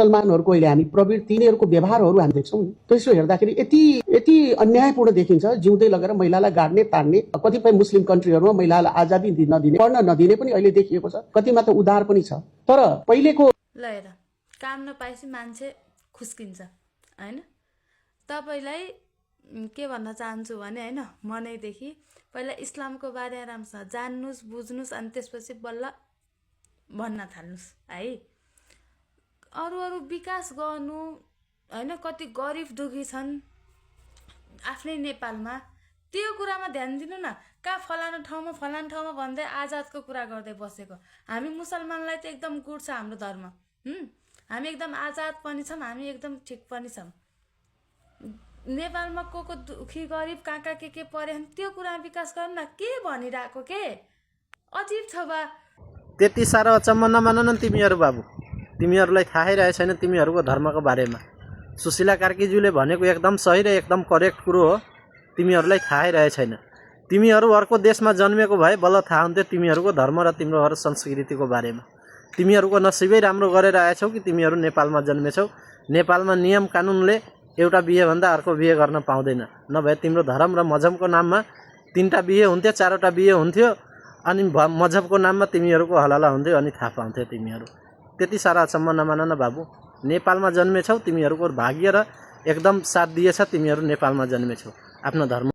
मुसलमानहरूको अहिले हामी प्रवृत्ति तिनीहरूको व्यवहारहरू हामी देख्छौँ नि। त्यसो हेर्दाखेरि यति यति अन्यायपूर्ण देखिन्छ। जिउँदै लगेर महिलालाई गाड्ने ताड्ने, कतिपय मुस्लिम कन्ट्रीहरूमा महिलालाई आजादी नदिने, पढ्न नदिने पनि अहिले देखिएको छ। कतिमा त उदार पनि छ। तर पहिलेको ल हेर, काम नपाएपछि मान्छे खुस्किन्छ हैन। तपाईलाई के भन्न चाहन्छु भने हैन, मनैदेखि पहिला इस्लामको बारेमा राम्रोसँग जान्नुस्, बुझ्नुस्, अनि त्यसपछि बल्ल भन्न थाल्नुस् है। अरू विकास गर्नु हैन, कति गरिब दुखी छन् आफ्नै नेपालमा, त्यो कुरामा ध्यान दिनु न। कहाँ फलाना ठाउँमा भन्दै आजादको कुरा गर्दै बसेको। हामी मुसलमानलाई त एकदम गुड छ हाम्रो धर्म, हामी एकदम आजाद पनि छौँ, हामी एकदम ठिक पनि छौँ। नेपालमा को दुखी गरिब कहाँ के परे त्यो कुरामा विकास गर्नु न। के भनिरहेको के अजीब छ बा। त्यति साह्रो अचम्म नमान न तिमीहरू बाबु। तिमीहरूलाई थाहै रहेछ छैन तिमीहरूको धर्मको बारेमा। सुशीला कार्कीज्यूले भनेको एकदम सही र एकदम करेक्ट कुरो हो। तिमीहरूलाई थाहै रहेछ छैन। तिमीहरू अर्को देशमा जन्मेको भए बल्ल थाहा हुन्थ्यो तिमीहरूको धर्म र तिम्रो संस्कृतिको बारेमा। तिमीहरूको नसिबै राम्रो गरेर आएछौ कि तिमीहरू नेपालमा जन्मेछौ। नेपालमा नियम कानुनले एउटा बिहे भन्दा अर्को बिहे गर्न पाउँदैन। नभए तिम्रो धर्म र मजहबको नाममा 3टा बिहे हुन्थ्यो, 4वटा बिहे हुन्थ्यो, अनि मजहबको नाममा तिमीहरूको हलाला हुन्थ्यो, अनि थाहा पाउँथ्यो तिमीहरू। त्यति सारा अचम्म नमान न बाबु। नेपालमा जन्मेछौ, तिमीहरूको भाग्य र एकदम साथ दिएछ तिमीहरू नेपालमा जन्मेछौ। आफ्नो धर्म